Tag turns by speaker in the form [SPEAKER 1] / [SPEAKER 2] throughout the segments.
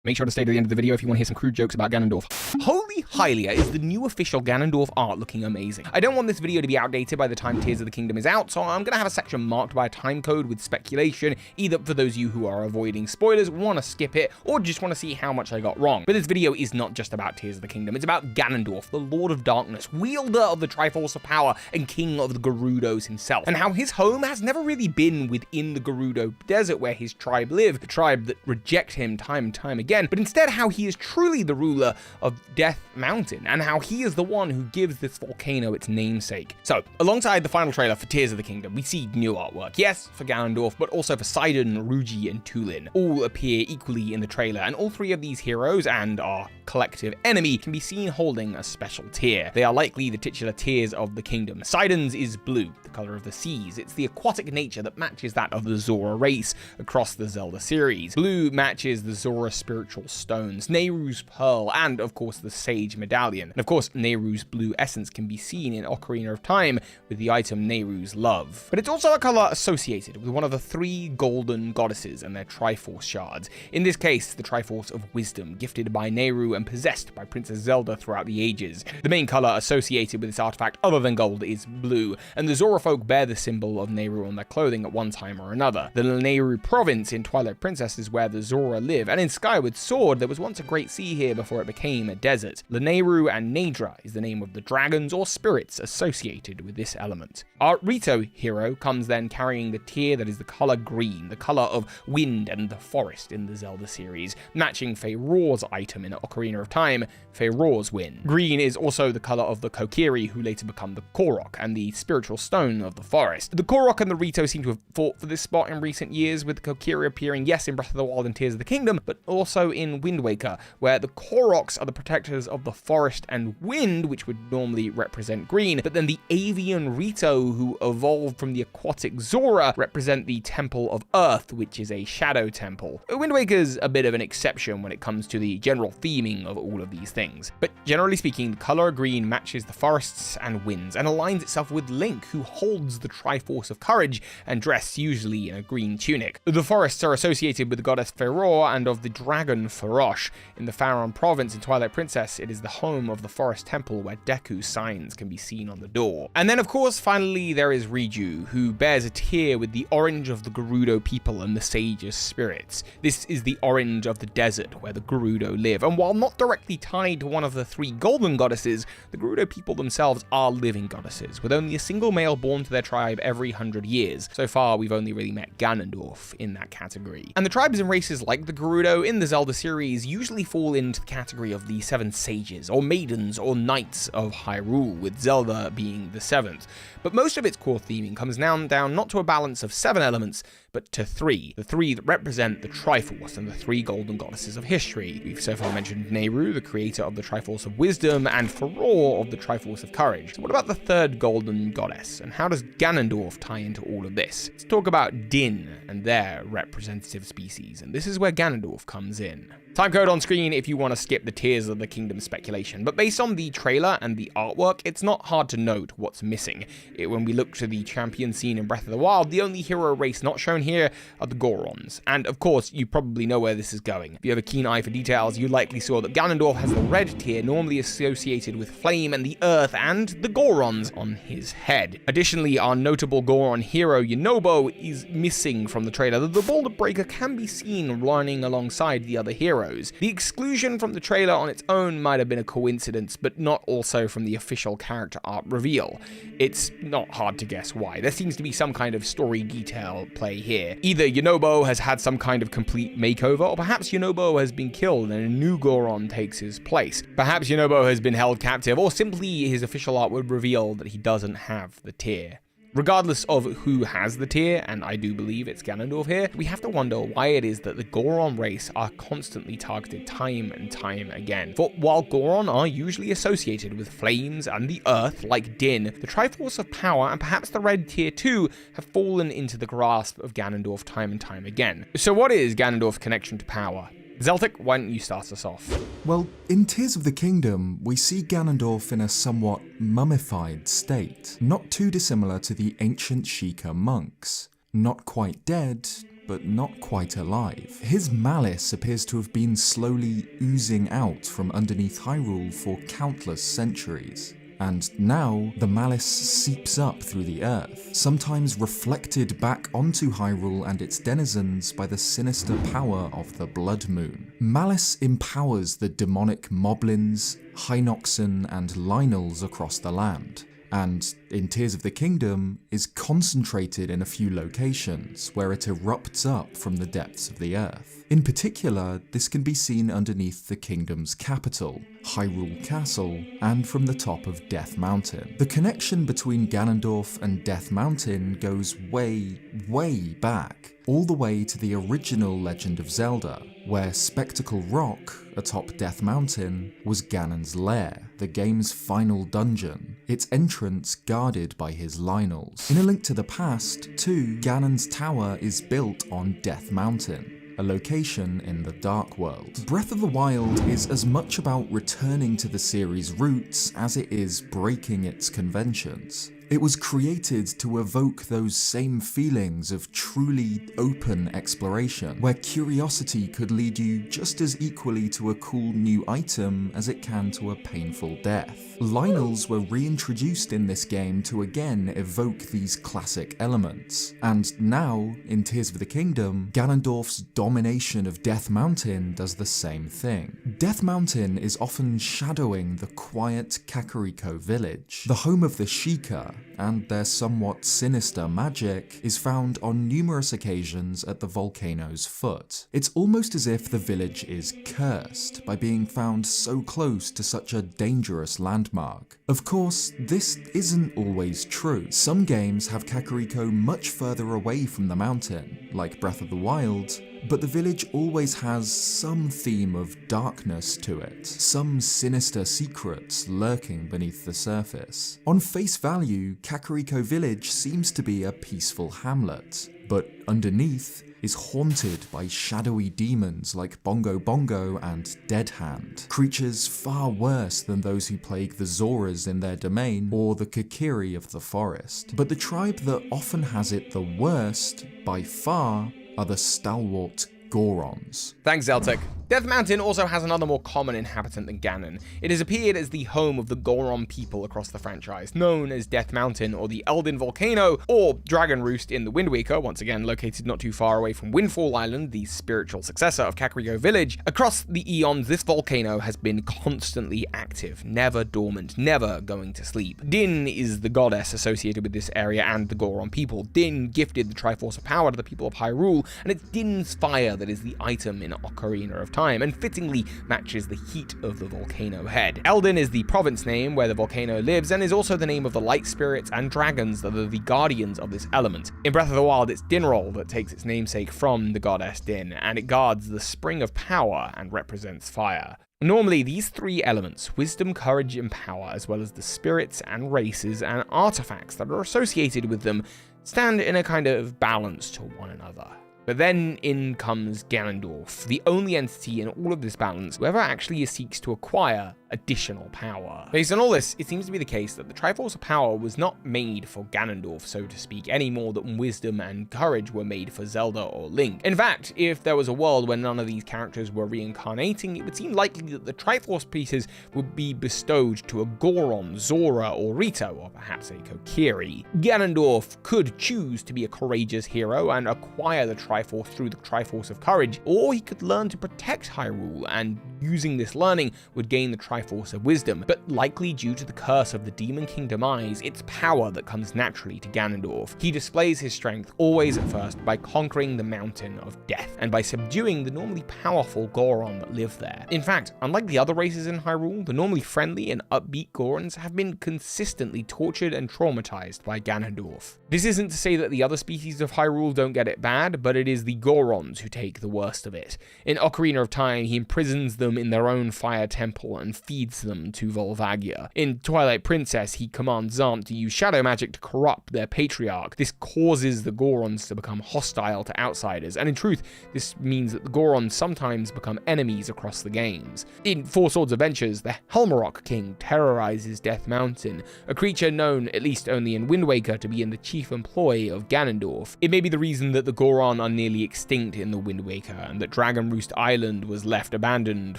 [SPEAKER 1] Make sure to stay to the end of the video if you want to hear some crude jokes about Ganondorf. Holy Hylia is the new official Ganondorf art looking amazing. I don't want this video to be outdated by the time Tears of the Kingdom is out, so I'm going to have a section marked by a time code with speculation, either for those of you who are avoiding spoilers, want to skip it, or just want to see how much I got wrong. But this video is not just about Tears of the Kingdom, it's about Ganondorf, the Lord of Darkness, wielder of the Triforce of Power, and king of the Gerudos himself, and how his home has never really been within the Gerudo Desert where his tribe live, the tribe that reject him time and time again, but instead how he is truly the ruler of Death Mountain, and how he is the one who gives this volcano its namesake. So, alongside the final trailer for Tears of the Kingdom, we see new artwork, yes, for Ganondorf, but also for Sidon, Ruji, and Tulin. All appear equally in the trailer, and all three of these heroes, and our collective enemy, can be seen holding a special tear. They are likely the titular tears of the kingdom. Sidon's is blue, the color of the seas. It's the aquatic nature that matches that of the Zora race across the Zelda series. Blue matches the Zora spiritual stones, Nehru's pearl, and of course the sage medallion. And of course, Nehru's blue essence can be seen in Ocarina of Time with the item Nehru's love. But it's also a color associated with one of the three golden goddesses and their Triforce shards. In this case, the Triforce of Wisdom, gifted by Nehru and possessed by Princess Zelda throughout the ages. The main color associated with this artifact other than gold is blue, and the Zora folk bear the symbol of Nehru on their clothing at one time or another. The Nehru province in Twilight Princess is where the Zora live, and in Skyward Sword there was once a great sea here before it became a desert. Lanayru and Naydra is the name of the dragons or spirits associated with this element. Our Rito hero comes then carrying the tear that is the color green, the color of wind and the forest in the Zelda series, matching Feyrore's item in Ocarina of Time, Feyrore's wind. Green is also the color of the Kokiri, who later become the Korok and the spiritual stone of the forest. The Korok and the Rito seem to have fought for this spot in recent years, with the Kokiri appearing, yes, in Breath of the Wild and Tears of the Kingdom, but also in Wind Waker, where the Koroks are the protectors of the forest and wind, which would normally represent green, but then the avian Rito, who evolved from the aquatic Zora, represent the Temple of Earth, which is a shadow temple. Wind Waker's a bit of an exception when it comes to the general theming of all of these things. But generally speaking, the color green matches the forests and winds, and aligns itself with Link, who holds the Triforce of Courage, and dressed usually in a green tunic. The forests are associated with the goddess Feyrore and of the dragon Farosh. In the Faron province in Twilight Princess, it is the home of the forest temple where Deku's signs can be seen on the door. And then of course, finally, there is Riju, who bears a tear with the orange of the Gerudo people and the sage's spirits. This is the orange of the desert where the Gerudo live, and while not directly tied to one of the three golden goddesses, the Gerudo people themselves are living goddesses, with only a single male born to their tribe every 100 years. So far, we've only really met Ganondorf in that category. And the tribes and races like the Gerudo in the Zelda series usually fall into the category of the 7 sages, or maidens, or knights of Hyrule, with Zelda being the 7th. But most of its core theming comes now down not to a balance of 7 elements, but to 3. The 3 that represent the Triforce and the 3 golden goddesses of history. We've so far mentioned Nehru, the creator of the Triforce of Wisdom, and Feyrore of the Triforce of Courage. So what about the 3rd golden goddess, and how does Ganondorf tie into all of this? Let's talk about Din and their representative species, and this is where Ganondorf comes in. Time code on screen if you want to skip the Tears of the Kingdom speculation, but based on the trailer and the artwork, it's not hard to note what's missing. When we look to the champion scene in Breath of the Wild, the only hero race not shown here are the Gorons. And of course, you probably know where this is going. If you have a keen eye for details, you likely saw that Ganondorf has the red tear normally associated with flame and the earth and the Gorons on his head. Additionally, our notable Goron hero, Yunobo, is missing from the trailer, though the Boulder Breaker can be seen running alongside the other heroes. The exclusion from the trailer on its own might have been a coincidence, but not also from the official character art reveal. It's not hard to guess why. There seems to be some kind of story detail play here. Either Yunobo has had some kind of complete makeover, or perhaps Yunobo has been killed and a new Goron takes his place. Perhaps Yunobo has been held captive, or simply his official art would reveal that he doesn't have the tear. Regardless of who has the tear, and I do believe it's Ganondorf here, we have to wonder why it is that the Goron race are constantly targeted time and time again. For while Goron are usually associated with flames and the earth, like Din, the Triforce of Power and perhaps the red tear too have fallen into the grasp of Ganondorf time and time again. So what is Ganondorf's connection to power? Zeltic, why don't you start us off?
[SPEAKER 2] Well, in Tears of the Kingdom, we see Ganondorf in a somewhat mummified state, not too dissimilar to the ancient Sheikah monks. Not quite dead, but not quite alive. His malice appears to have been slowly oozing out from underneath Hyrule for countless centuries. And now, the malice seeps up through the earth, sometimes reflected back onto Hyrule and its denizens by the sinister power of the Blood Moon. Malice empowers the demonic Moblins, Hinoxen, and Lynels across the land, and in Tears of the Kingdom is concentrated in a few locations where it erupts up from the depths of the earth. In particular, this can be seen underneath the kingdom's capital, Hyrule Castle, and from the top of Death Mountain. The connection between Ganondorf and Death Mountain goes way, way back, all the way to the original Legend of Zelda, where Spectacle Rock, atop Death Mountain, was Ganon's lair, the game's final dungeon, its entrance guarded by his Lynels. In A Link to the Past, too, Ganon's tower is built on Death Mountain, a location in the Dark World. Breath of the Wild is as much about returning to the series' roots as it is breaking its conventions. It was created to evoke those same feelings of truly open exploration, where curiosity could lead you just as equally to a cool new item as it can to a painful death. Lynels were reintroduced in this game to again evoke these classic elements, and now, in Tears of the Kingdom, Ganondorf's domination of Death Mountain does the same thing. Death Mountain is often shadowing the quiet Kakariko village, the home of the Sheikah, and their somewhat sinister magic is found on numerous occasions at the volcano's foot. It's almost as if the village is cursed by being found so close to such a dangerous landmark. Of course, this isn't always true. Some games have Kakariko much further away from the mountain, like Breath of the Wild, but the village always has some theme of darkness to it, some sinister secrets lurking beneath the surface. On face value, Kakariko Village seems to be a peaceful hamlet, but underneath is haunted by shadowy demons like Bongo Bongo and Dead Hand, creatures far worse than those who plague the Zoras in their domain or the Kokiri of the forest. But the tribe that often has it the worst, by far, are the stalwart Gorons.
[SPEAKER 1] Thanks, Zeltic. Death Mountain also has another more common inhabitant than Ganon. It has appeared as the home of the Goron people across the franchise, known as Death Mountain or the Elden Volcano, or Dragon Roost in the Wind Waker, once again located not too far away from Windfall Island, the spiritual successor of Kakariko Village. Across the eons, this volcano has been constantly active, never dormant, never going to sleep. Din is the goddess associated with this area and the Goron people. Din gifted the Triforce of Power to the people of Hyrule, and it's Din's fire that is the item in Ocarina of Time, and fittingly matches the heat of the volcano head. Eldin is the province name where the volcano lives, and is also the name of the light spirits and dragons that are the guardians of this element. In Breath of the Wild, it's Dinrol that takes its namesake from the goddess Din, and it guards the spring of power and represents fire. Normally, these three elements, wisdom, courage, and power, as well as the spirits and races and artifacts that are associated with them, stand in a kind of balance to one another. But then in comes Ganondorf, the only entity in all of this balance who ever actually seeks to acquire additional power. Based on all this, it seems to be the case that the Triforce of Power was not made for Ganondorf, so to speak, any more than wisdom and courage were made for Zelda or Link. In fact, if there was a world where none of these characters were reincarnating, it would seem likely that the Triforce pieces would be bestowed to a Goron, Zora, or Rito, or perhaps a Kokiri. Ganondorf could choose to be a courageous hero and acquire the Triforce through the Triforce of Courage, or he could learn to protect Hyrule, and using this learning would gain the Triforce of Wisdom, but likely due to the curse of the Demon King Demise, it's power that comes naturally to Ganondorf. He displays his strength always at first by conquering the Mountain of Death, and by subduing the normally powerful Goron that live there. In fact, unlike the other races in Hyrule, the normally friendly and upbeat Gorons have been consistently tortured and traumatized by Ganondorf. This isn't to say that the other species of Hyrule don't get it bad, but it is the Gorons who take the worst of it. In Ocarina of Time, he imprisons them in their own fire temple and feeds them to Volvagia. In Twilight Princess, he commands Zant to use shadow magic to corrupt their patriarch. This causes the Gorons to become hostile to outsiders, and in truth, this means that the Gorons sometimes become enemies across the games. In Four Swords Adventures, the Helmarok King terrorizes Death Mountain, a creature known, at least only in Wind Waker, to be in the chief employ of Ganondorf. It may be the reason that the Goron are nearly extinct in the Wind Waker, and that Dragon Roost Island was left abandoned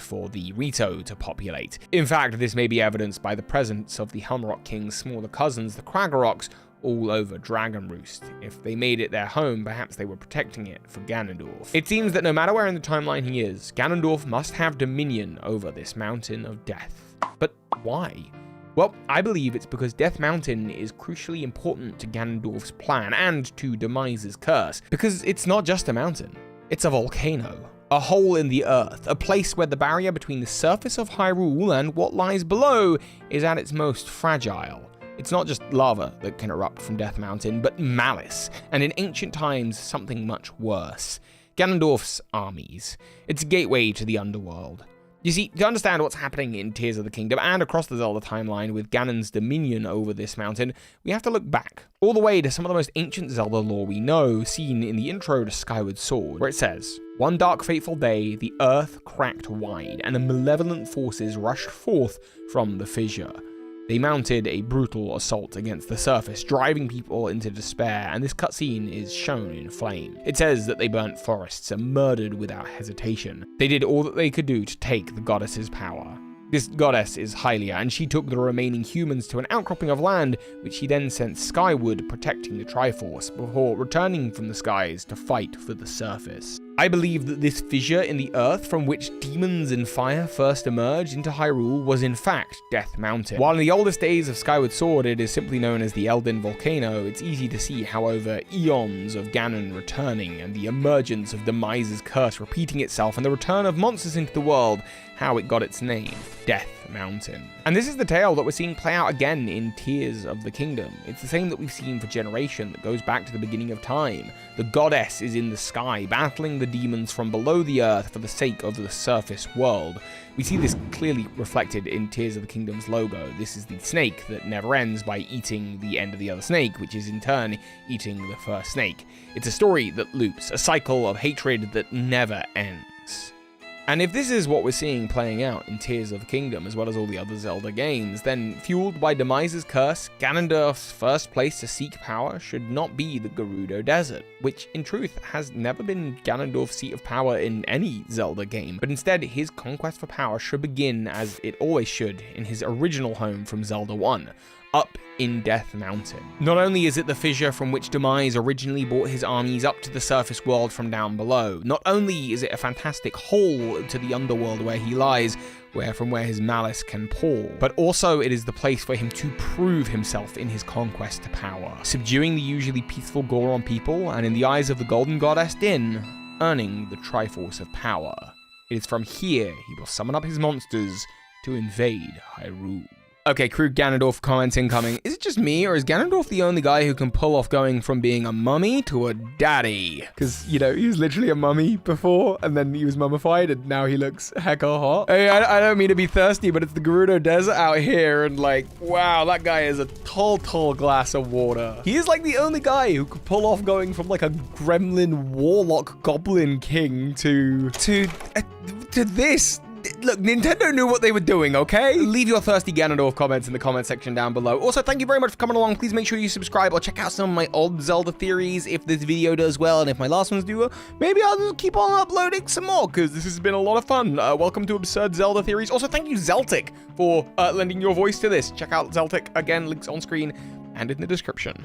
[SPEAKER 1] for the Rito to populate. In fact, this may be evidenced by the presence of the Helmarok King's smaller cousins, the Kragaroks, all over Dragon Roost. If they made it their home, perhaps they were protecting it for Ganondorf. It seems that no matter where in the timeline he is, Ganondorf must have dominion over this mountain of death. But why? Well, I believe it's because Death Mountain is crucially important to Ganondorf's plan and to Demise's curse, because it's not just a mountain, it's a volcano. A hole in the earth, a place where the barrier between the surface of Hyrule and what lies below is at its most fragile. It's not just lava that can erupt from Death Mountain, but malice, and in ancient times, something much worse. Ganondorf's armies. It's a gateway to the underworld. You see, to understand what's happening in Tears of the Kingdom and across the Zelda timeline with Ganon's dominion over this mountain, we have to look back, all the way to some of the most ancient Zelda lore we know, seen in the intro to Skyward Sword, where it says, "One dark fateful day, the earth cracked wide, and the malevolent forces rushed forth from the fissure. They mounted a brutal assault against the surface, driving people into despair, and this cutscene is shown in flame. It says that they burnt forests and murdered without hesitation. They did all that they could do to take the goddess's power. This goddess is Hylia, and she took the remaining humans to an outcropping of land, which she then sent skyward, protecting the Triforce, before returning from the skies to fight for the surface. I believe that this fissure in the earth from which demons and fire first emerged into Hyrule was in fact Death Mountain. While in the oldest days of Skyward Sword it is simply known as the Elden Volcano, it's easy to see how over eons of Ganon returning and the emergence of Demise's curse repeating itself and the return of monsters into the world, how it got its name, Death Mountain. And this is the tale that we're seeing play out again in Tears of the Kingdom. It's the same that we've seen for Generation that goes back to the beginning of time. The goddess is in the sky, battling the demons from below the earth for the sake of the surface world. We see this clearly reflected in Tears of the Kingdom's logo. This is the snake that never ends by eating the end of the other snake, which is in turn eating the first snake. It's a story that loops, a cycle of hatred that never ends. And if this is what we're seeing playing out in Tears of the Kingdom, as well as all the other Zelda games, then fueled by Demise's curse, Ganondorf's first place to seek power should not be the Gerudo Desert, which in truth has never been Ganondorf's seat of power in any Zelda game, but instead his conquest for power should begin, as it always should, in his original home from Zelda 1, up in Death Mountain. Not only is it the fissure from which Demise originally brought his armies up to the surface world from down below, not only is it a fantastic hole to the underworld where he lies, from where his malice can pour, but also it is the place for him to prove himself in his conquest to power, subduing the usually peaceful Goron people, and in the eyes of the Golden Goddess Din, earning the Triforce of Power. It is from here he will summon up his monsters to invade Hyrule. Okay, crew Ganondorf comments incoming. Is it just me, or is Ganondorf the only guy who can pull off going from being a mummy to a daddy? Because, you know, he was literally a mummy before, and then he was mummified, and now he looks hecka hot. Hey, I don't mean to be thirsty, but it's the Gerudo Desert out here, and like, wow, that guy is a tall glass of water. He is like the only guy who could pull off going from like a gremlin warlock goblin king to this. Look, Nintendo knew what they were doing, okay? Leave your thirsty Ganondorf comments in the comment section down below. Also, thank you very much for coming along. Please make sure you subscribe or check out some of my old Zelda theories if this video does well, and if my last ones do well, maybe I'll just keep on uploading some more, because this has been a lot of fun. Welcome to Absurd Zelda Theories. Also, thank you, Zeltic, for lending your voice to this. Check out Zeltic, again, links on screen and in the description.